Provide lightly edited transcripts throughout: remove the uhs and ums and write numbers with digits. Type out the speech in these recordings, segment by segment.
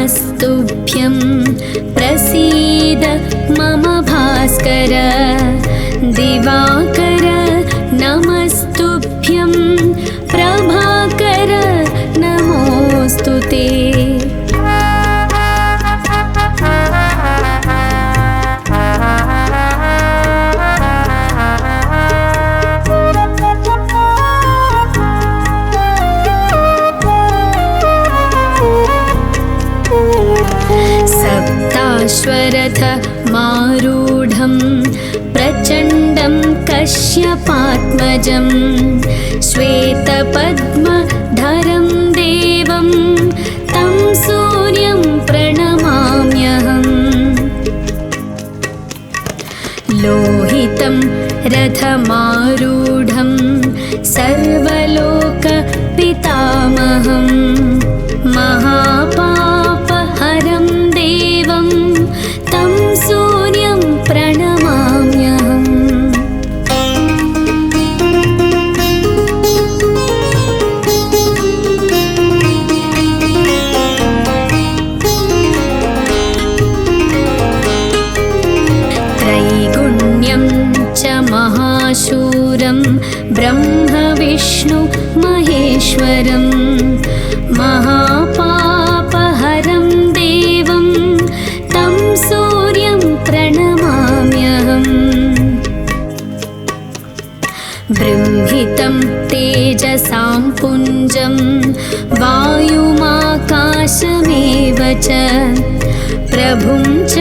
नमस्तुभ्यं प्रसीद मम भास्कर दिवाकर नमस्तुभ्यं प्रभाकर नमोऽस्तु ते। सप्ताश्वरथ मारूढं प्रचण्डं कश्यपात्मजं श्वेतपद्मधरं देवं तं सूर्यं प्रणमाम्यहम्। लोहितं रथमारूढं सर्वलोकपितामहं महापापहरं देवं तं सूर्यं प्रणमाम्यहम्। त्रैगुण्यं च महाशूरं ब्रह्मविष्णु महेश्वरं महापापहरं देवं तं सूर्यं प्रणमाम्यहम्। बृंहितं तेजसां पुञ्जं वायुमाकाशमेव च प्रभुं च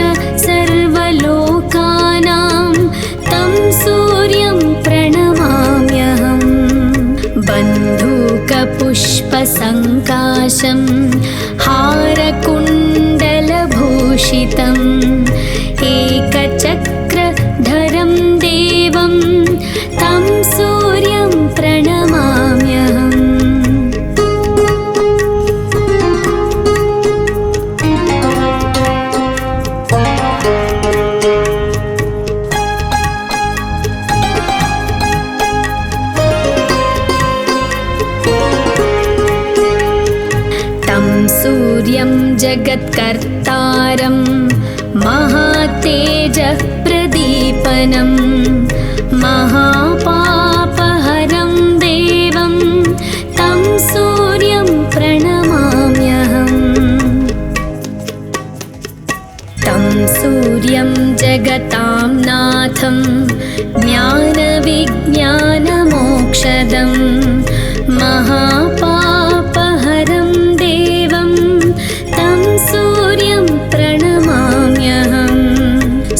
सर्वलोकानां तं सूर्यं प्रणमाम्यहम्। बन्धूकपुष्पसङ्काशं हारकुण्डलभूषितम् एकचक्रधरं देवं तं सूर्यं प्रणमाम्यहम्। सूर्यं जगत्कर्तारं महातेजः प्रदीपनं महापापहरं देवं तं सूर्यं प्रणमाम्यहम्। तं सूर्यं जगतां नाथं ज्ञानविज्ञानमोक्षदं महापापहरं देवं तं सूर्यं प्रणमाम्यहम्।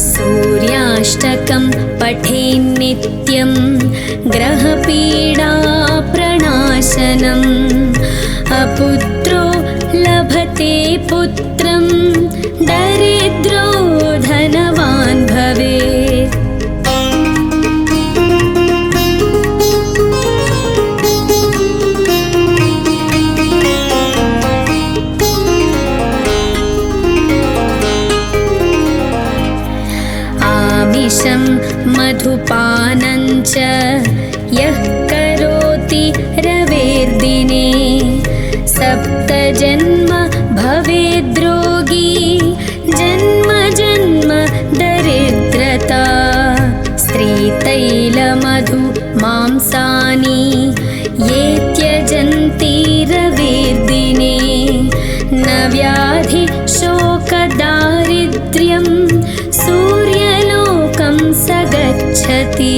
सूर्याष्टकं पठेन्नित्यं ग्रहपीडाप्रणाशनम् अपुत्रो लभते पुत्रं दरिद्रो धनवान् भवेत्। आमिषं मधुपानं च यः करोति रवेर्दिने सप्तजन्म भवेद्रोगी जन्म जन्म दरिद्रता। स्त्रीतैलमधु मांसानि ये त्यजन्ति रवेर्दिने न व्याधि शोकदारिद्र्यं सूर्यलोकं स गच्छति।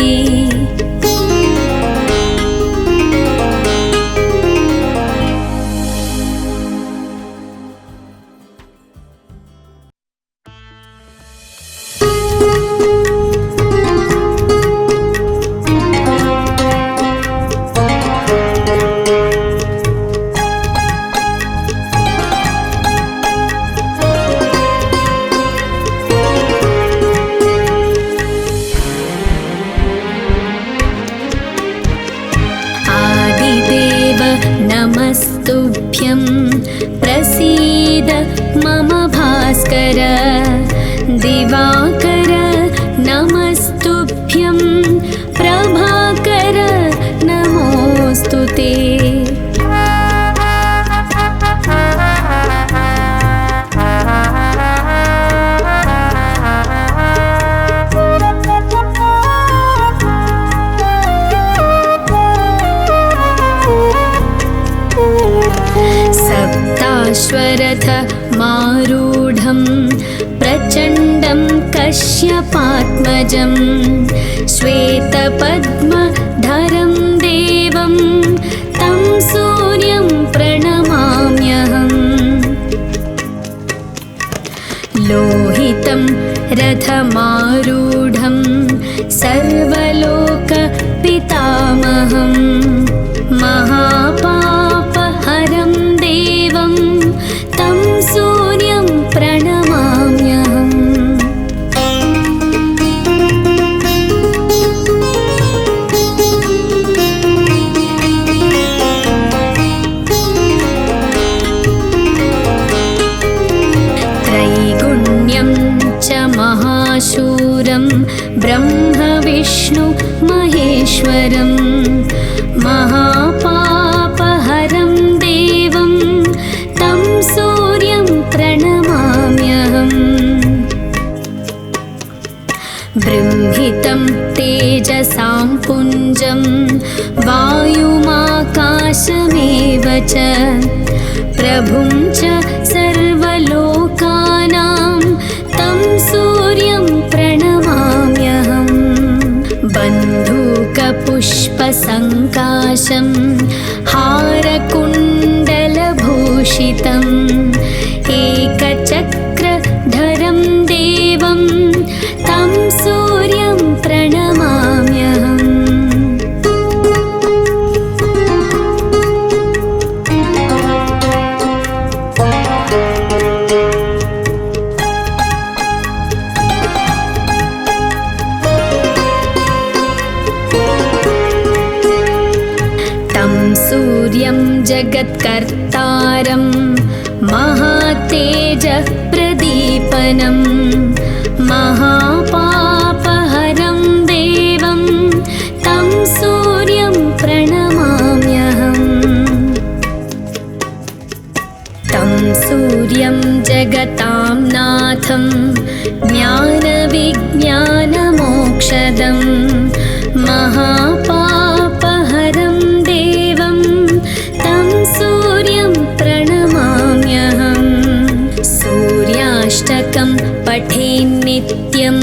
नमस्तुभ्यं प्रसीद मम भास्कर दिवाकर नमस्तुभ्यं प्रभाकर नमोऽस्तु ते। सप्ताश्वरथमारूढं प्रचण्डं कश्यपात्मजं श्वेतपद्मधरं देवं तं सूर्यं प्रणमाम्यहम्। लोहितं रथमारूढं सर्वलोकपितामहं महापापहरं देवं तं सूर्यं प्रणमाम्यहम्। त्रैगुण्यं च महाशूरं ब्रह्मविष्णु महेश्वरं महापापहरं देवं तं सूर्यं प्रणमाम्यहम्। बृंहितं तेजसां पुञ्जं वायुमाकाशमेव च प्रभुं च सर्वलोकानां तं सूर्यं प्रणमाम्यहम्। बन्धूकपुष्पसङ्काशं हारकुण्डलभूषितम् एकचक्रधरं देवं तं सूर्यं प्रणमाम्यहम्। तं सूर्यं जगत्कर्तारं महातेजप्रदीपनं महापापहरं देवं तं सूर्यं प्रणमाम्यहम्। तं सूर्यं जगतां नाथं ज्ञानविज्ञानमोक्षदं महापापहरं देवं तं सूर्यं प्रणमाम्यहम्। सूर्याष्टकं पठेन्नित्यं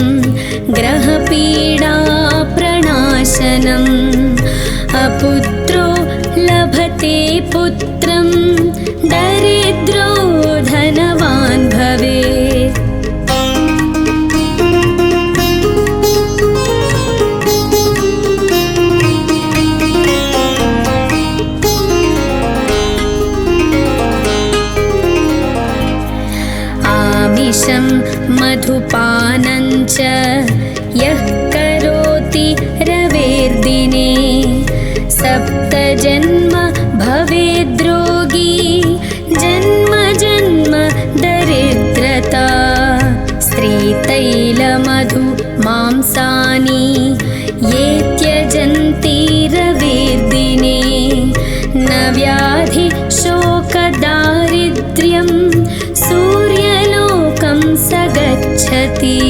ग्रहपीडाप्रणाशनम् अपुत्रो लभते पुत्रं दरिद्रो धनवान् भवेत्। आमिषं मधुपानं च यः करोति रवेर्दिने सप्तजन्म भवेद्रोगी जन्म जन्म दरिद्रता। स्त्रीतैलमधु मांसानि ये त्यजन्ति रवेर्दिने न व्याधि शोकदारिद्र्यं सूर्यलोकं स गच्छति।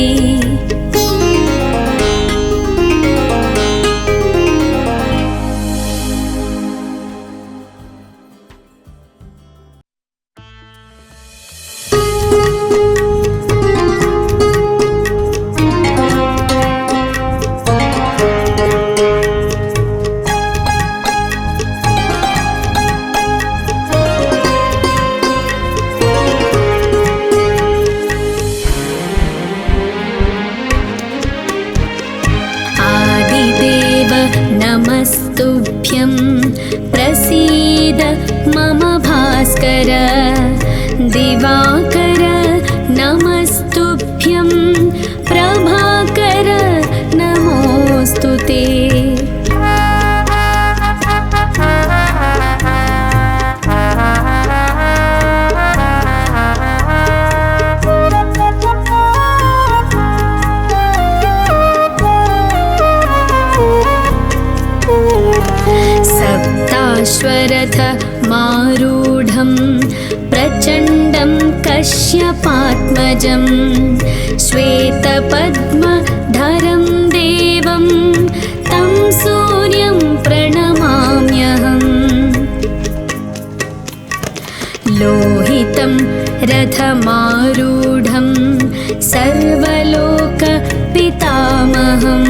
नमस्तुभ्यं प्रसीद मम भास्कर दिवाकर नमस्तुभ्यं प्रभाकर नमोऽस्तु ते। सप्ताश्वरथमारूढं प्रचण्डं कश्यपात्मजं श्वेतपद्मधरं देवं तं सूर्यं प्रणमाम्यहम्। लोहितं रथमारूढं सर्वलोकपितामहं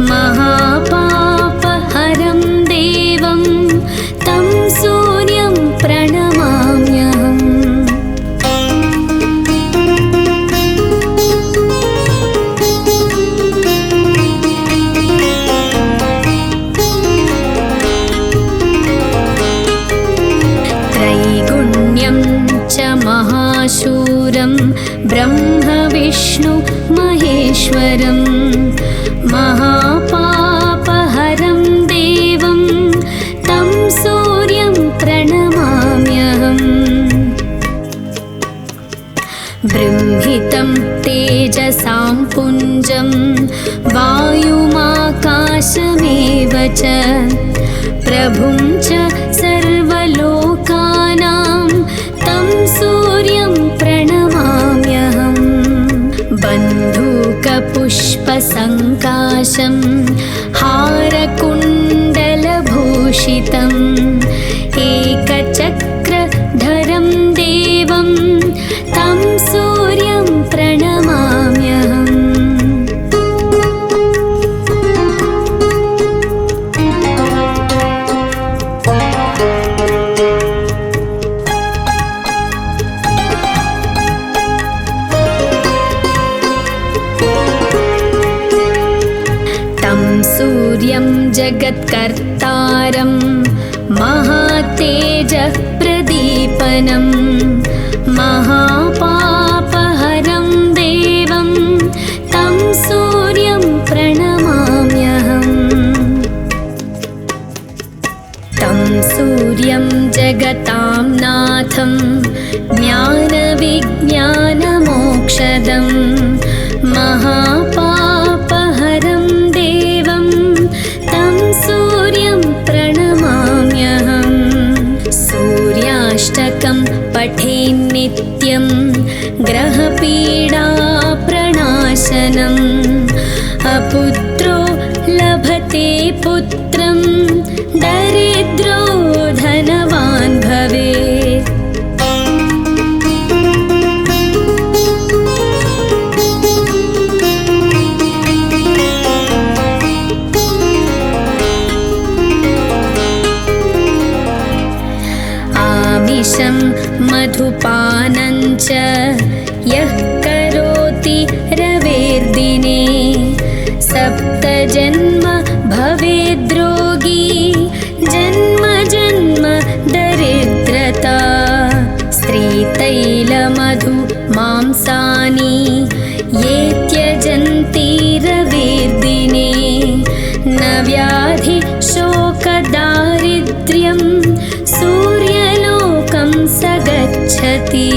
महापापहरं देवं तं सूर्यं प्रणमाम्यहम्। त्रैगुण्यं च महाशूरं ब्रह्म विष्णु महेश्वरं महापापहरं देवं तं सूर्यं प्रणमाम्यहम्। बृंहितं तेजसां पुञ्जं वायुमाकाशमेव च प्रभुं च सर्वलोकानां तं सूर्यं प्रणमाम्यहम्। बन्धूकपुष्पसङ्काशं हारकुण्डलभूषितम् एकचक्रधरं देवं तं सूर्यं प्रणमाम्यहम्। सूर्यं जगत्कर्तारं महातेजः प्रदीपनं महापापहरं देवं तं सूर्यं प्रणमाम्यहम्। तं सूर्यं जगतां नाथं ज्ञानविज्ञानमोक्षदं महापापहरं देवं तं सूर्यं प्रणमाम्यहम्। सूर्याष्टकं पठेन्नित्यं ग्रहपीडाप्रणाशनम् अपुत्रो लभते पुत्रं दरिद्रो धनवान् भवेत्। आमिषं मधुपानं च यः करोति रवेर्दिने सप्तजन्म भवेद्रोगी जन्म जन्म दरिद्रता। स्त्रीतैलमधु मांसानि ये त्यजन्ति रवेर्दिने न व्याधि शोकदारिद्र्यं सूर्यलोकं स गच्छति।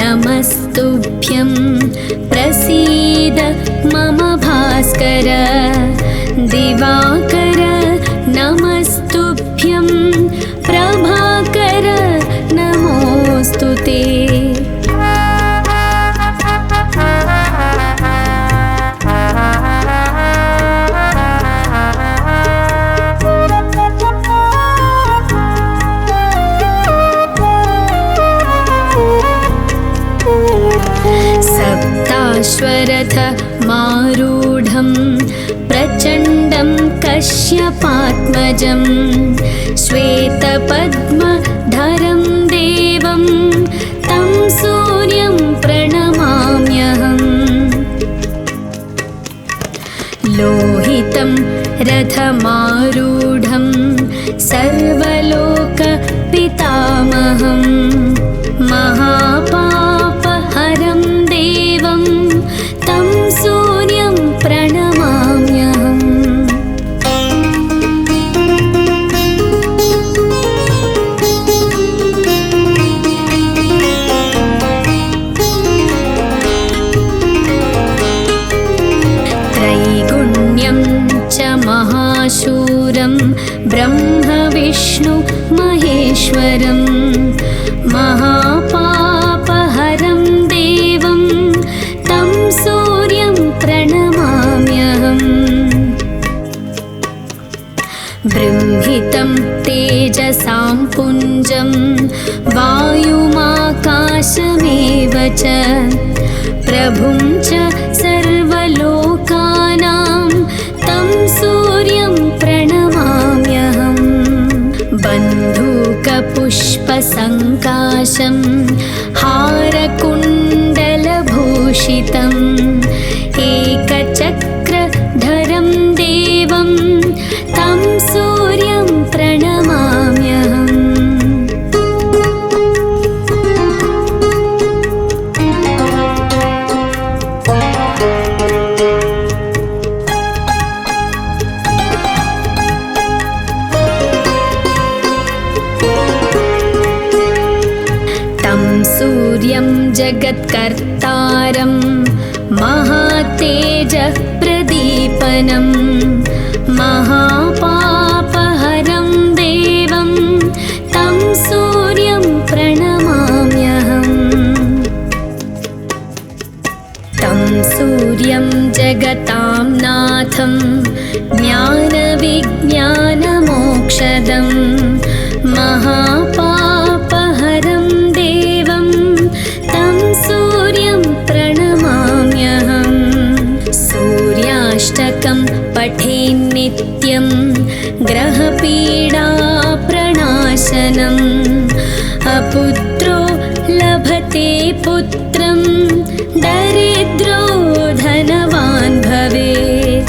नमस्तुभ्यं प्रसीद मम भास्कर दिवाकर नमस्तुभ्यं प्रभाकर नमोऽस्तु ते। सप्ताश्वरथ मारूढं प्रचण्डं कश्यपात्मजं श्वेतपद्मधरं देवं तं सूर्यं प्रणमाम्यहम्। लोहितं रथमारूढं सर्वलोकपितामहं महापापहरं देवं तं सूर्यं प्रणमाम्यहम्। विष्णु महेश्वरं महापापहरं देवं तं सूर्यं प्रणमाम्यहम् बृंहितं तेजसां पुञ्जं वायुमाकाशमेव च प्रभुं च सर्वलोकानां तं सूर्यं प्रणमाम्यहम् बन्धूकपुष्पसङ्काशं हारकुण्डलभूषितम् एकचक्रधरं देवं तं सूर्यं प्रणमाम्यहम् तं सूर्यं जगत्कर्तारं महातेजः प्रदीपनं महापापहरं देवं तं सूर्यं प्रणमाम्यहम् तं सूर्यं जगतां नाथं ज्ञानविज्ञानमोक्षदं महापापहरं देवं तं सूर्यं प्रणमाम्यहम् सूर्याष्टकं पठेन्नित्यं ग्रहपीडाप्रणाशनम् अपुत्रो लभते पुत्रं दरिद्रो धनवान् भवेत्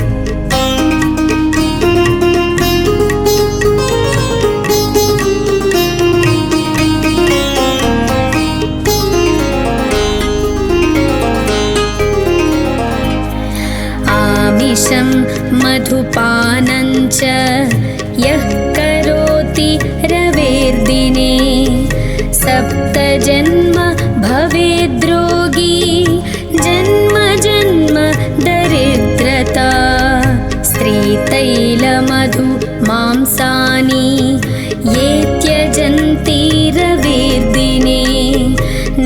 आमिषं मधुपानं च यः करोति रवेर्दिने सप्तजन्म भवेद्रोगी जन्म जन्म दरिद्रता स्त्रीतैलमधु मांसानि ये त्यजन्ति रवेर्दिने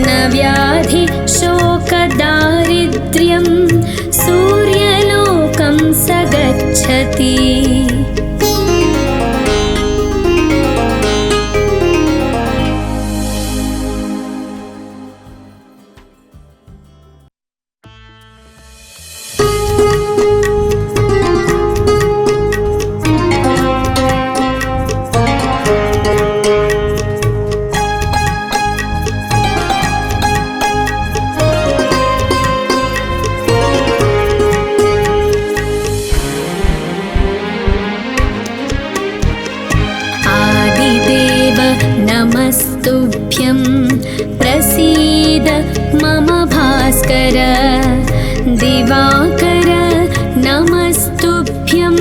न व्याधि शोकदारिद्र्यं सूर्यलोकं स गच्छति नमस्तुभ्यं प्रसीद मम भास्कर दिवाकर नमस्तुभ्यं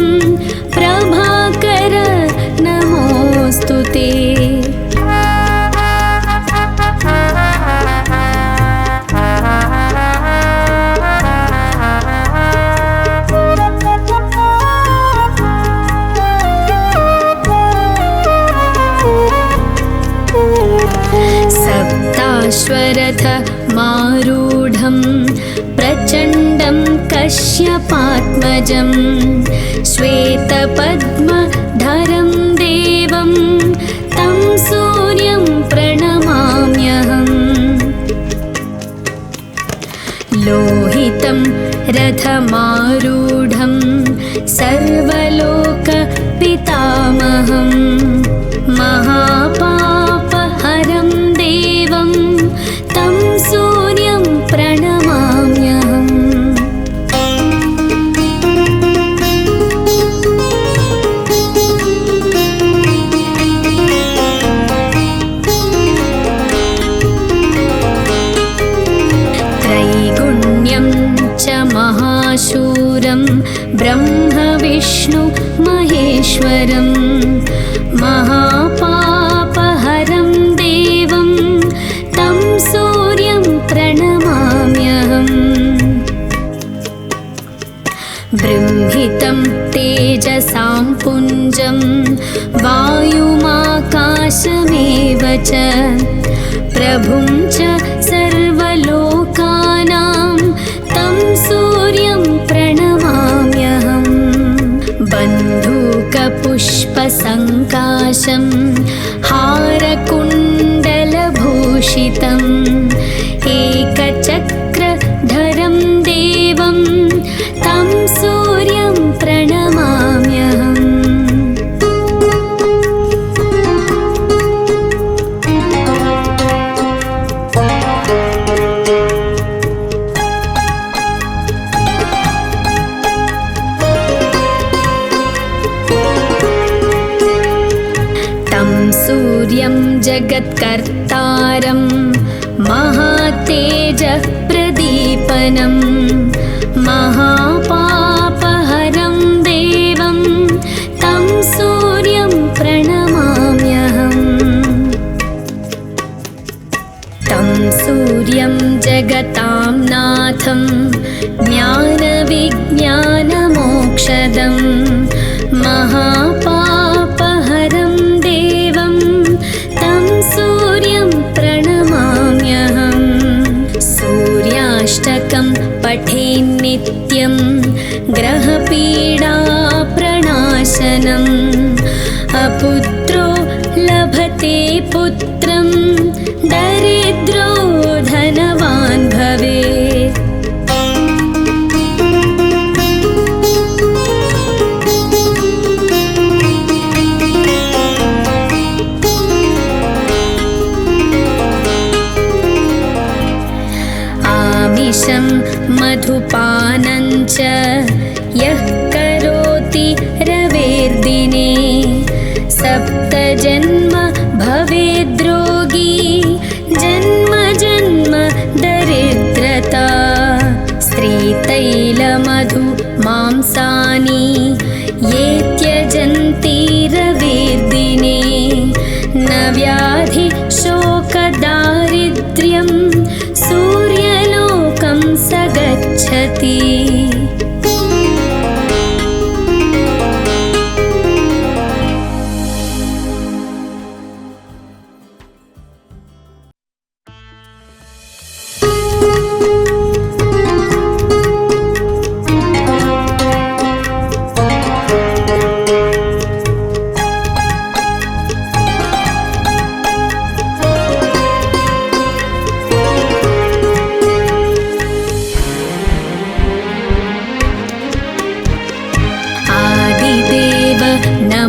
प्रभाकर नमोऽस्तु ते सप्ताश्वरथ मारूढं प्रचण्डं कश्यपात्मजं श्वेतपद्मधरं देवं तं सूर्यं प्रणमाम्यहम् लोहितं रथमारूढं सर्वलोकपितामहं महापापहरं देवं तं सूर्यं प्रणमाम्यहम् त्रैगुण्यं च महाशूरं माहाकाशमेव च प्रभुं च सर्वलोकानां तं सूर्यं प्रणमाम्यहम् बन्धूकपुष्पसङ्काशं हारकुण्डलभूषितम् एकचक्रधरं देवं तं सूर्यं प्रणमाम्यहम् सूर्यं जगत्कर्तारं महातेजः प्रदीपनं महापापहरं देवं तं सूर्यं प्रणमाम्यहम् तं सूर्यं जगतां नाथं ज्ञानविज्ञानमोक्षदं महापापहरं सूर्यं प्रणमाम्यहम् सूर्याष्टकं पठेन्नित्यं ग्रहपीडाप्रणाशनम् अपुत्रो लभते पुत्रं दरिद्रो धनवान् भवेत् मधुपानं च यः करोति रवेर्दिने सप्तजन्म भवेद्रोगी जन्म जन्म दरिद्रता स्त्रीतैलमधु मांसानि ये त्यजन्ति रवेर्दिने न व्याधि शोकदारिद्र्यं सूर्यलोकं स गच्छति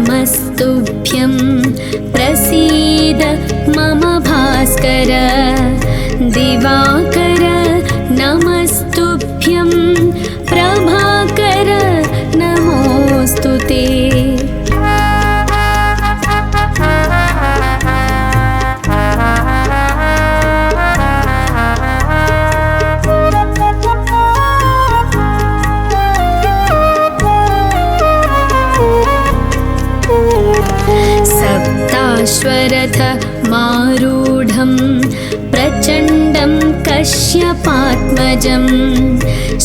नमस्तुभ्यं प्रसीद मम भास्कर दिवाकर नमस्तुभ्यं प्रभाकर नमोऽस्तु ते सप्ताश्वरथ मारूढं प्रचण्डं कश्यपात्मजं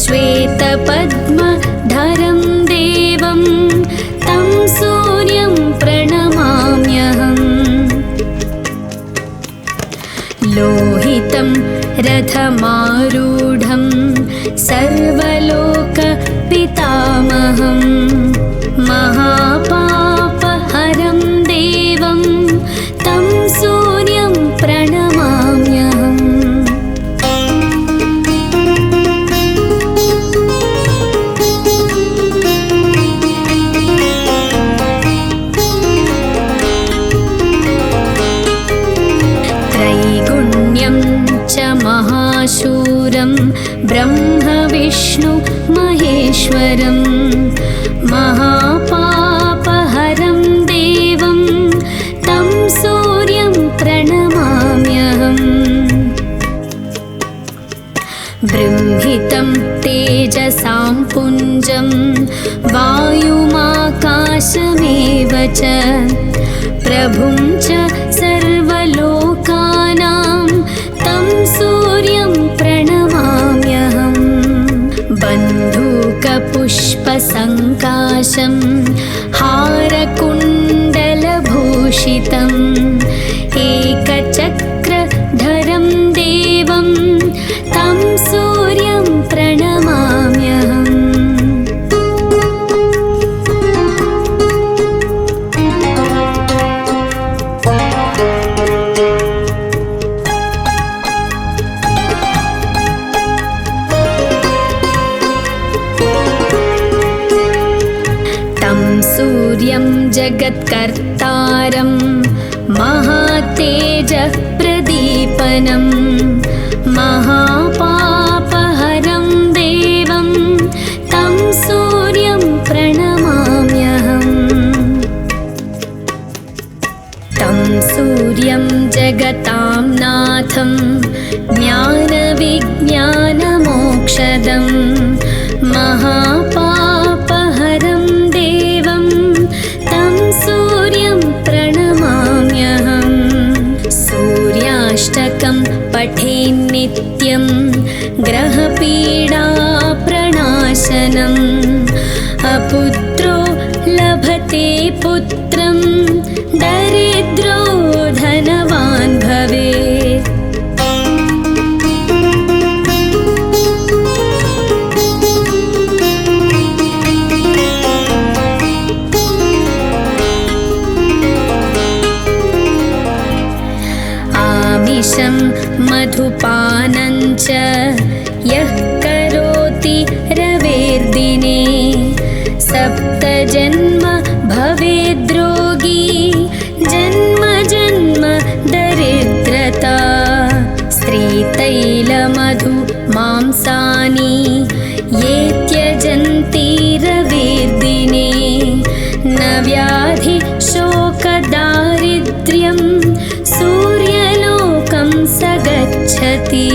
श्वेतपद्मधरं देवं तं सूर्यं प्रणमाम्यहम् लोहितं रथमारूढं सर्वलोकपितामहं महापापहरं देवं तं सूर्यं प्रणमाम्यहम् त्रैगुण्यं च महाशूरं ब्रह्म विष्णु महेश्वरं महापापहरं देवं तं सूर्यं प्रणमाम्यहम् बृंहितं तेजसां पुञ्जं वायुमाकाशमेव च प्रभुं च सर्वलोकानां तं सूर्यं प्रणमाम्यहम् बन्धूकपुष्पसङ्काशं हारकुण्डलभूषितं जगत्कर्तारं महातेजः प्रदीपनं महापापहरं देवं तं सूर्यं प्रणमाम्यहम् तं सूर्यं जगतां नाथं ज्ञानविज्ञानमोक्षदं महापापहरं देवं तं सूर्यं प्रणमाम्यहम् सूर्याष्टकं पठेन्नित्यं ग्रहपीडाप्रणाशनम् अपुत्रो लभते पुत्रं दरिद्रो धनवान् भवेत् आमिषं मधुपानं च यः करोति रवेर्दिने सप्तजन्म भवेद्रोगी जन्म जन्म दरिद्रता स्त्रीतैलमधु मांसानि ये त्यजन्ति रवेर्दिने न व्याधि शोकदारिद्र्यं सूर्यलोकं स गच्छति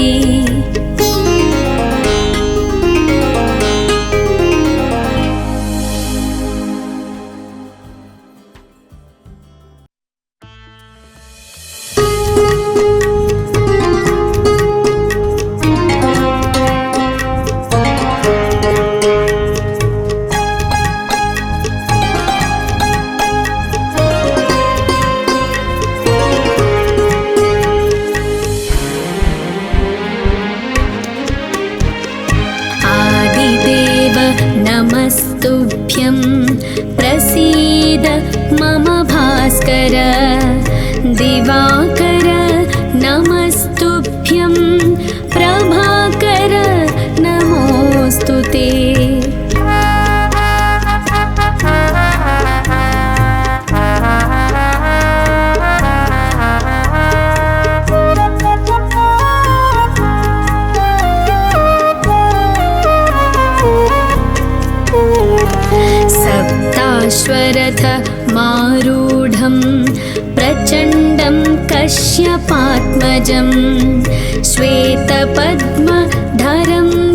नमस्तुभ्यं प्रसीद मम भास्कर दिवाकर नमस्तुभ्यं प्रभाकर नमोऽस्तु ते सप्ताश्वरथ मारूढं प्रचण्डं कश्यपात्मजं श्वेतपद्मधरं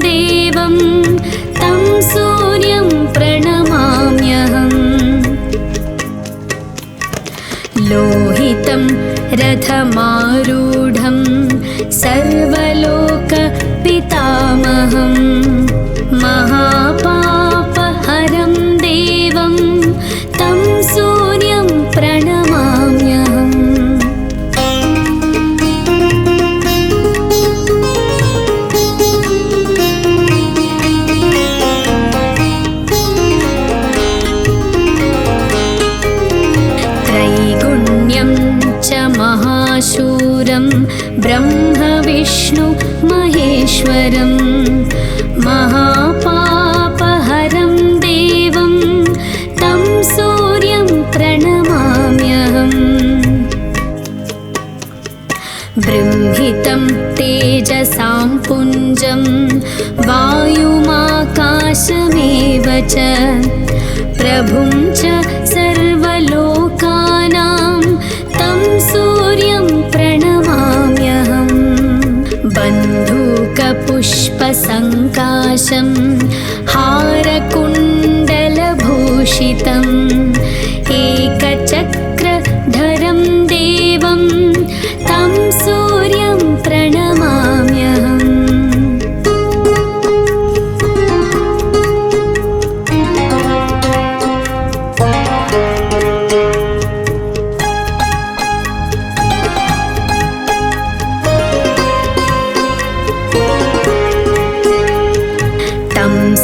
देवं तं सूर्यं प्रणमाम्यहम् लोहितं रथमारूढं सर्वलोकपितामहं महापापहरं देवं तं सूर्यं प्रणमाम्यहम् त्रैगुण्यं च महाशूरं ब्रह्म विष्णु महेश्वरं महापापहरं देवं तं सूर्यं प्रणमाम्यहम् बृंहितं तेजसां पुञ्जं वायुमाकाशमेव च प्रभुं च सर्वलोकानां तं सूर्यं प्रणमाम्यहम् बन्धूकपुष्पसङ्काशं हारकुण्डलभूषितम् एकचक्रधरं देवं तं सूर्यं प्रणमाम्यहम्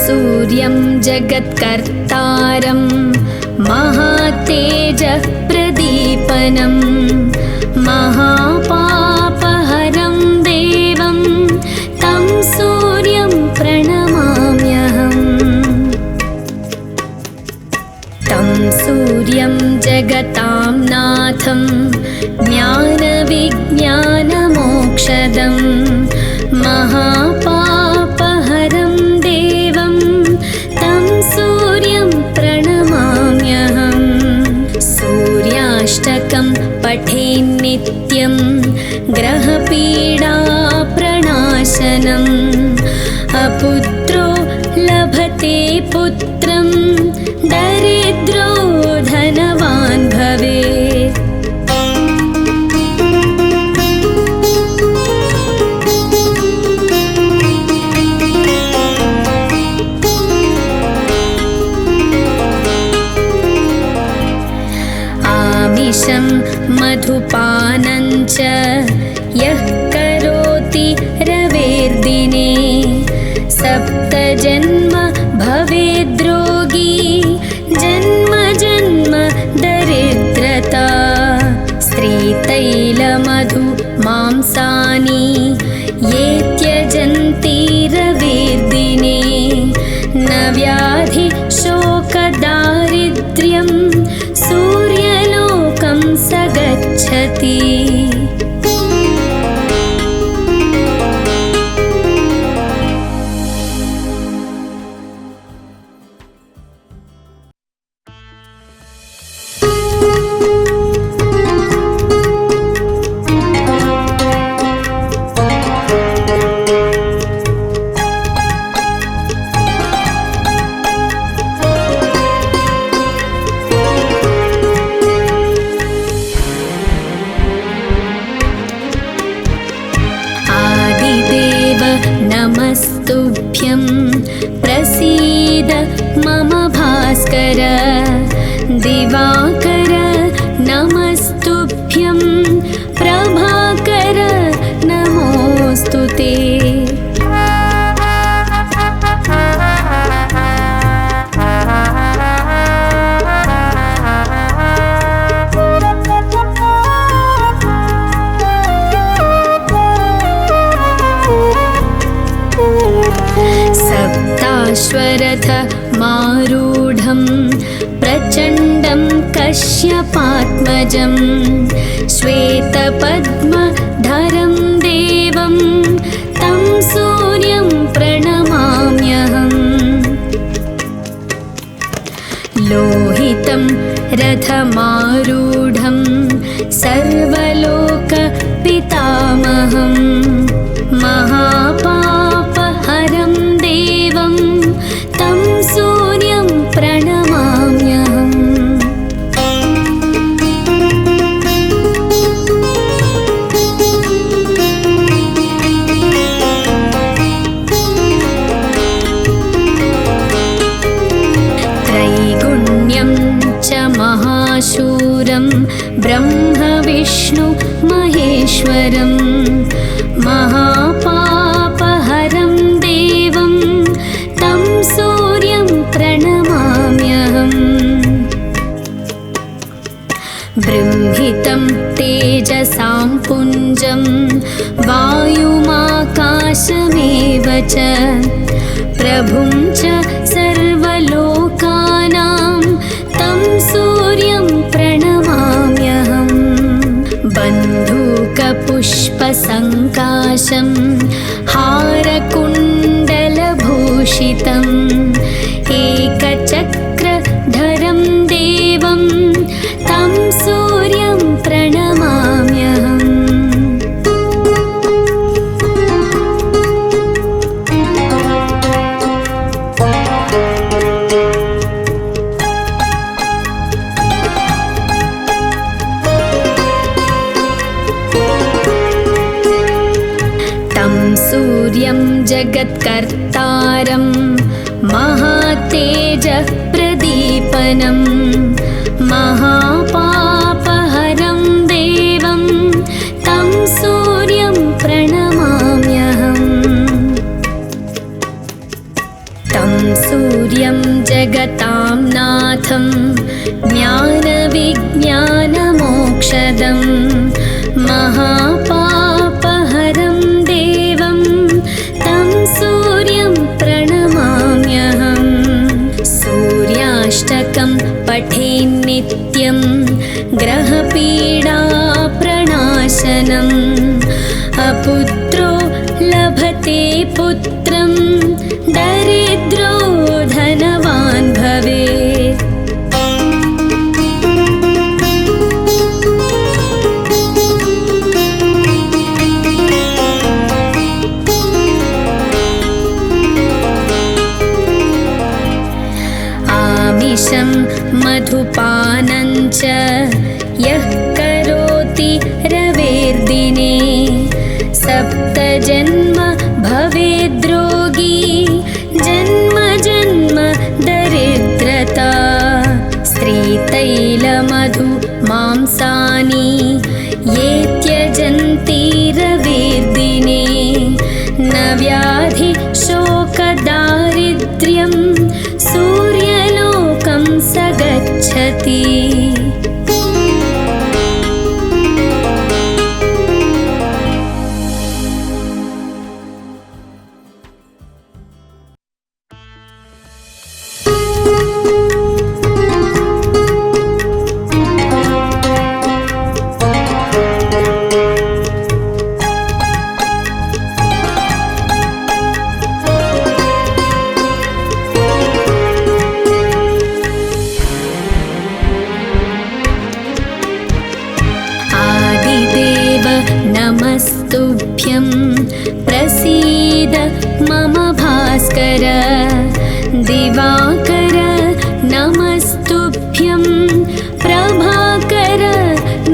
सूर्यं जगत्कर्तारं महातेजः प्रदीपनं महापापहरं देवं तं सूर्यं प्रणमाम्यहम् तं सूर्यं जगतां नाथं ज्ञानविज्ञानमोक्षदं महापापहरं देवं तं सूर्यं प्रणमाम्यहम् सूर्याष्टकं पठेन्नित्यं ग्रहपीडाप्रणाशनम् अपुत्रो लभते पुत्रं दरिद्रो धनवान् भवेत् आमिषं मधुपानं च यः करोति रवेर्दिने सप्तजन्म भवेद्रोगी जन्म जन्म दरिद्रता स्त्रीतैलमधु मांसानि ये त्यजन्ति रवेर्दिने न व्याधि शोकदारिद्र्यं सूर्यलोकं स गच्छति नमस्तुभ्यं प्रसीद मम भास्कर दिवाकर नमस्तुभ्यं प्रभाकर नमोऽस्तु ते सप्ताश्वरथ मारूढं प्रचण्डं कश्यपात्मजं श्वेतपद्मधरं देवं तं सूर्यं प्रणमाम्यहम् लोहितं रथमारूढं सर्वलोकपितामहं महापापहरं देवं तं सूर्यं प्रणमाम्यहम् त्रैगुण्यं च महाशूरं ब्रह्म विष्णु महेश्वरं महापापहरं देवं तं सूर्यं प्रणमाम्यहम् बृंहितं तेजसां पुञ्जं वायुमाकाशमेव च प्रभुं च सर्वलोकानां तं सूर्यं प्रणमाम्यहम् बन्धूकपुष्पसङ्काशं हारकुण्डलभूषितम् एकचक्रधरं देवं तं सूर्यं प्रणमाम्यहम् सूर्यं जगत्कर्तारं महातेजः प्रदीपनं महापापहरं देवं तं सूर्यं प्रणमाम्यहम् तं सूर्यं जगतां नाथं ज्ञानविज्ञानमोक्षदं महापापहरं देवं तं सूर्यं प्रणमाम्यहम् सूर्याष्टकं पठेन्नित्यं प्रणाशनम् अपुत्रो लभते पुत्रं दरिद्रो धनवान् भवेत्। आमिषं मधुपानं च यः करोति रवेर्दिने सप्तजन्म भवेद्रोगी जन्म जन्म दरिद्रता। स्त्रीतैलमधु मांसानि ये त्यजन्ति रवेर्दिने न व्याधि शोकदारिद्र्यं सूर्यलोकं स गच्छति। नमस्तुभ्यं प्रसीद मम भास्कर। दिवाकर नमस्तुभ्यं प्रभाकर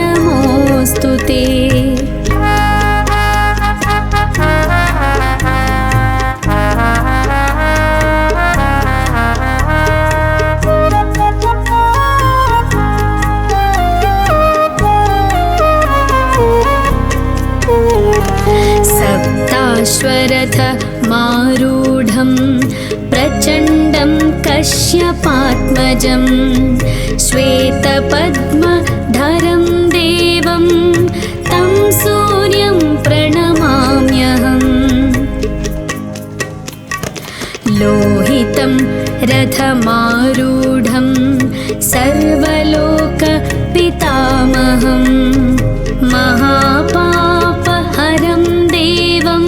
नमोऽस्तु ते। सप्ताश्वरथ मारूढं प्रचण्डं कश्यपात्मजं श्वेतपद्मधरं देवं तं सूर्यं प्रणमाम्यहम्। लोहितं रथमारूढं सर्वलोकपितामहं महापापहरं देवं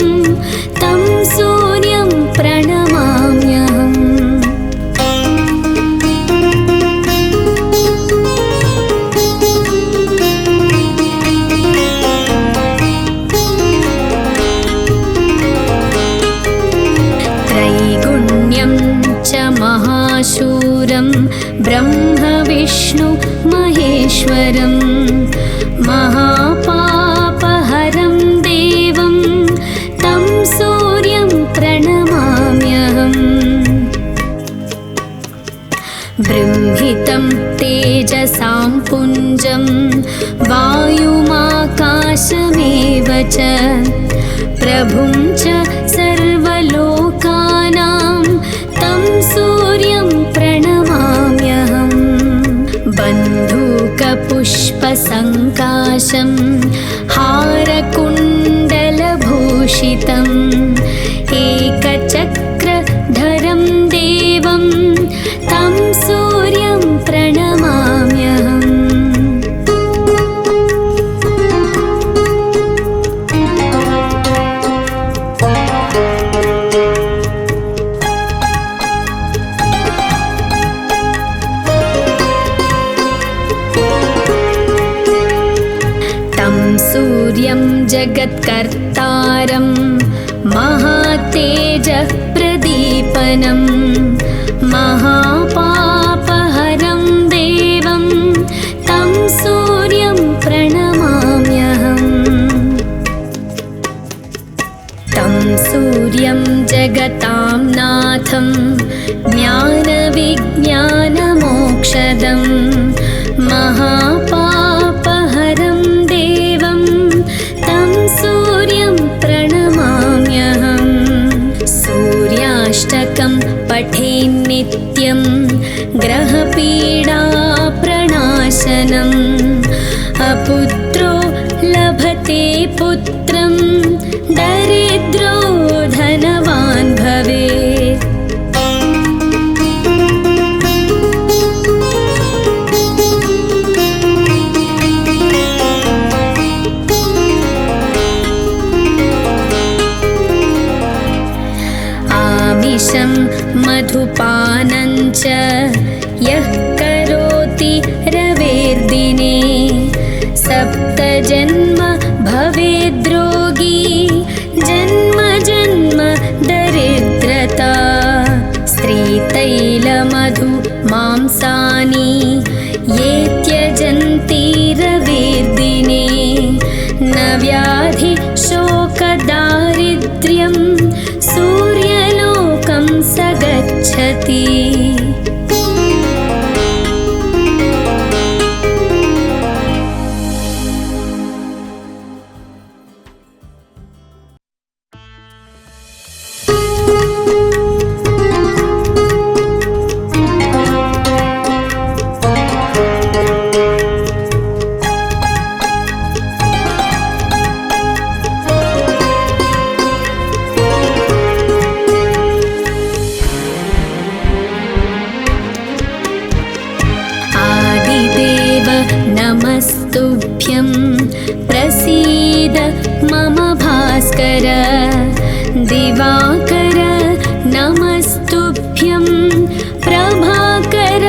तं सूर्यं प्रणमाम्यहम्। त्रैगुण्यं च महाशूरं ब्रह्म विष्णु महेश्वरं महापापहरं देवं तं सूर्यं प्रणमाम्यहम्। बृंहितं तेजसां पुञ्जं वायुमाकाशमेव च प्रभुं च सर्वलोकानां तं सूर्यं प्रणमाम्यहम्। बन्धूकपुष्पसङ्काशं हारकुण्डलभूषितम् एकचक्रधरं देवं तं सूर्यं प्रणमाम्यहम्। तं सूर्यं जगत्कर्तारं महातेजः प्रदीपनं महापापहरं देवं तं सूर्यं प्रणमाम्यहम्। तं सूर्यं जगतां नाथं ज्ञानविज्ञानमोक्षदं महापापहरं देवं तं सूर्यं प्रणमाम्यहम्। सूर्याष्टकं पठेन्नित्यं ग्रहपीडाप्रणाशनम् अपुत्रो लभते पुत्रं दरिद्रो धनवान् भवेत्। सप्तजन्म भवेद्रोगी जन्म जन्म दरिद्रता स्त्रीतैलमधु मांसानि ये त्यजन्तीरवेर्दिने न व्याधि शोकदारिद्र्यं सूर्यलोकं स गच्छति। नमस्तुभ्यं प्रसीद मम भास्कर दिवाकर नमस्तुभ्यं प्रभाकर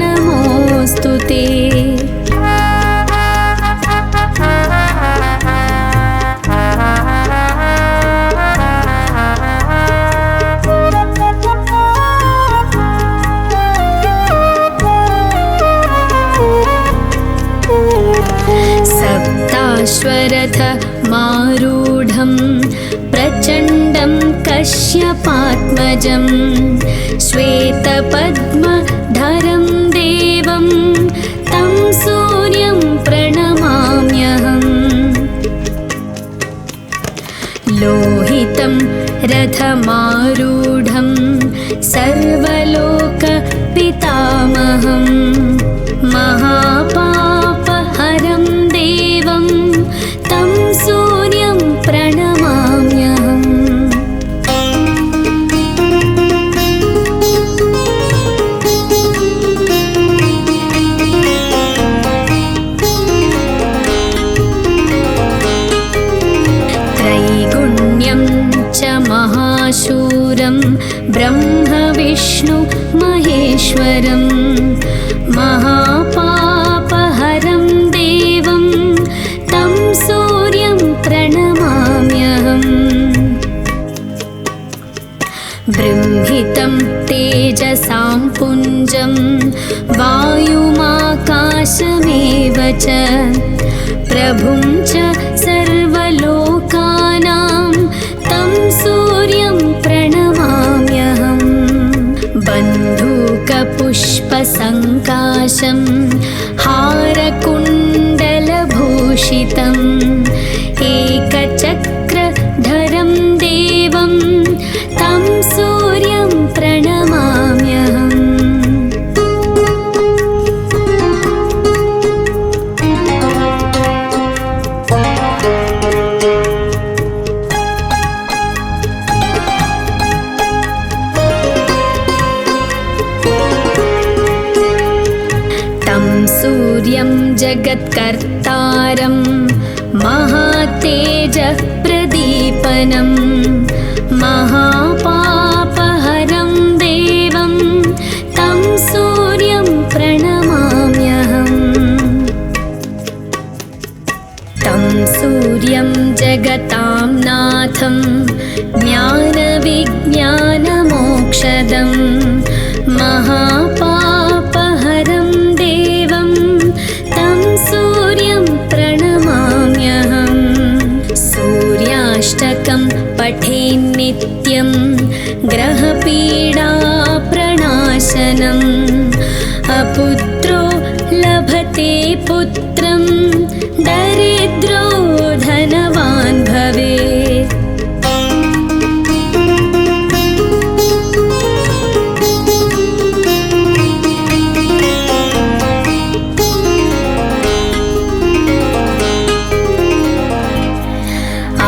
नमोऽस्तु ते। सप्ताश्वरथ मारूढं प्रचण्डं कश्यपात्मजं श्वेतपद्मधरं देवं तं सूर्यं प्रणमाम्यहम्। लोहितं रथमारूढं सर्वलोकपितामहं महापापहरं देवं तं सूर्यं प्रणमाम्यहम्। त्रैगुण्यं च महाशूरं ब्रह्म विष्णु महेश्वरं महापापहरं देवं तं सूर्यं प्रणमाम्यहम्। बृंहितं तेजसां पुञ्जं वायुमाकाशमेव च प्रभुं च सर्वलोकानां तं सूर्यं प्रणमाम्यहम्। बन्धूकपुष्पसङ्काशं हारकुण्डलभूषितम् एकचक्रधरं देवं तं सूर्यं प्रणमाम्यहम्। सूर्यं जगत्कर्तारं महातेजप्रदीपनं महापापहरं देवं तं सूर्यं प्रणमाम्यहम्। तं सूर्यं जगतां नाथं ज्ञानविज्ञानमोक्षदं महापापहरं देवं तं सूर्यं प्रणमाम्यहम्। सूर्याष्टकं पठेन्नित्यं ग्रहपीडाप्रणाशनम् अपुत्रो लभते पुत्रं दरिद्रो धनवान् भवेत्।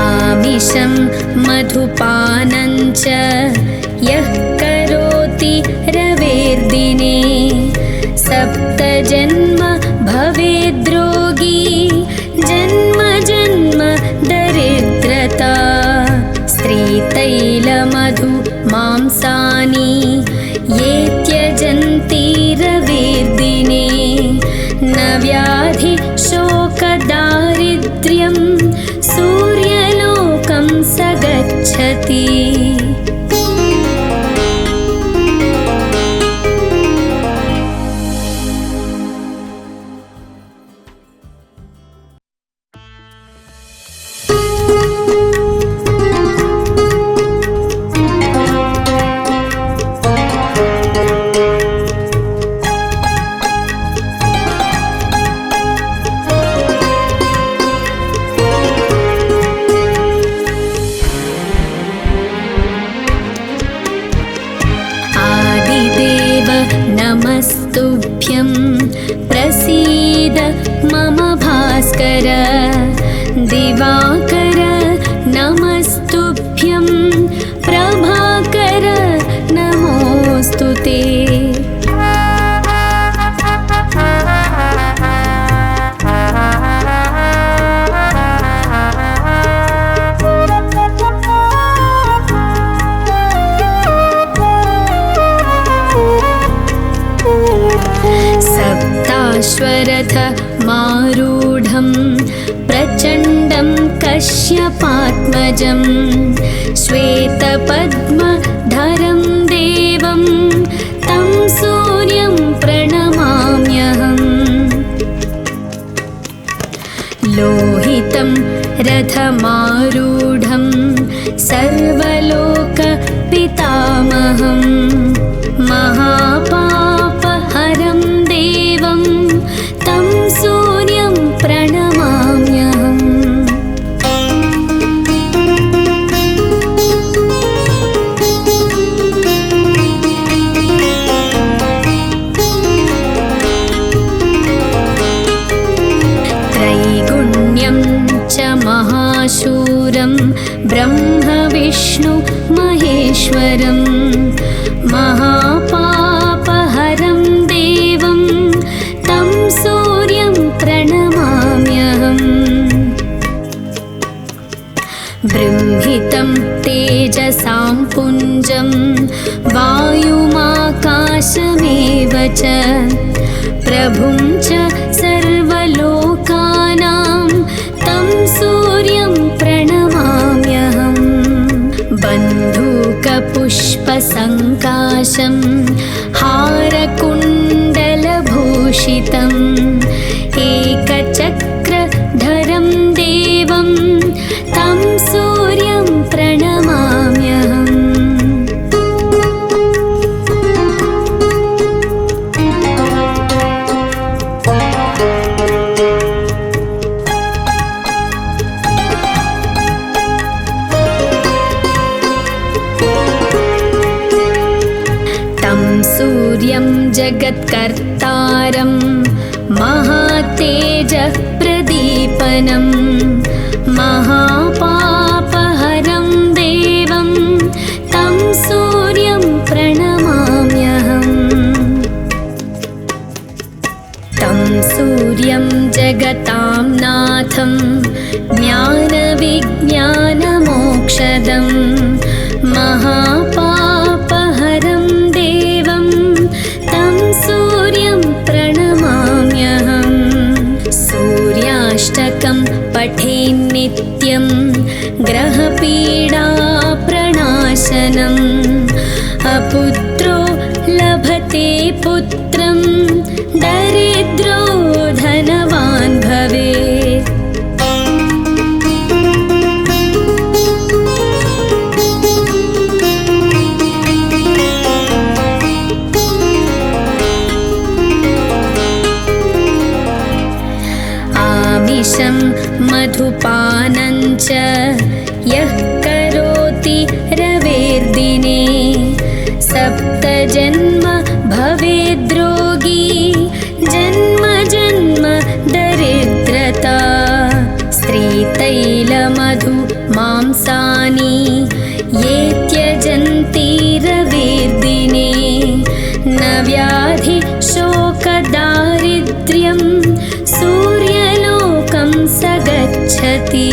आमिषं मधुपानं च यः करोति रवेर्दिने सप्तजन्म भवेद्रोगी जन्म जन्म दरिद्रता स्त्रीतैलमधु मांसानि ये त्यजन्ति रवेर्दिने न व्याधि शोकदारि दिवाकर दिवाकर नमस्तुभ्यं प्रभाकर नमोऽस्तु ते। सप्ताश्वरथ मारूढं प्रचण्डं कश्यपात्मजं श्वेतपद्मधरं देवं तं सूर्यं प्रणमाम्यहम्। लोहितं रथमारूढं सर्वलोकपितामहं महापापहरं देवं तं सूर्यं प्रणमाम्यहम्। त्रैगुण्यं च महाशूरं ब्रह्मविष्णु महेश्वरं महापापहरं देवं तं सूर्यं प्रणमाम्यहम्। बृंहितं तेजसां पुञ्जं वायुमाकाशमेव च प्रभुं च सर्वलोकानां तं सूर्यं प्रणमाम्यहम्। बन्धूकपुष्पसङ्काशं हारकुण्डलभूषितम् एकचक्रधरं देवं तं सूर्यं प्रणमाम्यहम्। सूर्यं जगत्कर्तारं महातेजः प्रदीपनं महापापहरं देवं तं सूर्यं प्रणमाम्यहम्। तं सूर्यं जगतां नाथं ज्ञानविज्ञानमोक्षदं महापापहरं देवं तं सूर्यं प्रणमाम्यहम्। सूर्याष्टकं पठेन्नित्यं ग्रहपीडाप्रणाशनम् अपुत्रो लभते पुत्रं दरिद्रो धनवान् भवेत्। आमिषं मधुपानं च यः करोति रवेर्दिने सप्तजन्म भवेद्रोगी जन्म जन्म दरिद्रता। स्त्रीतैलमधु मांसानि ये त्यजन्ति रवेर्दिने न व्याधि शोकदारिद्र्यं सूर्यलोकं स गच्छति।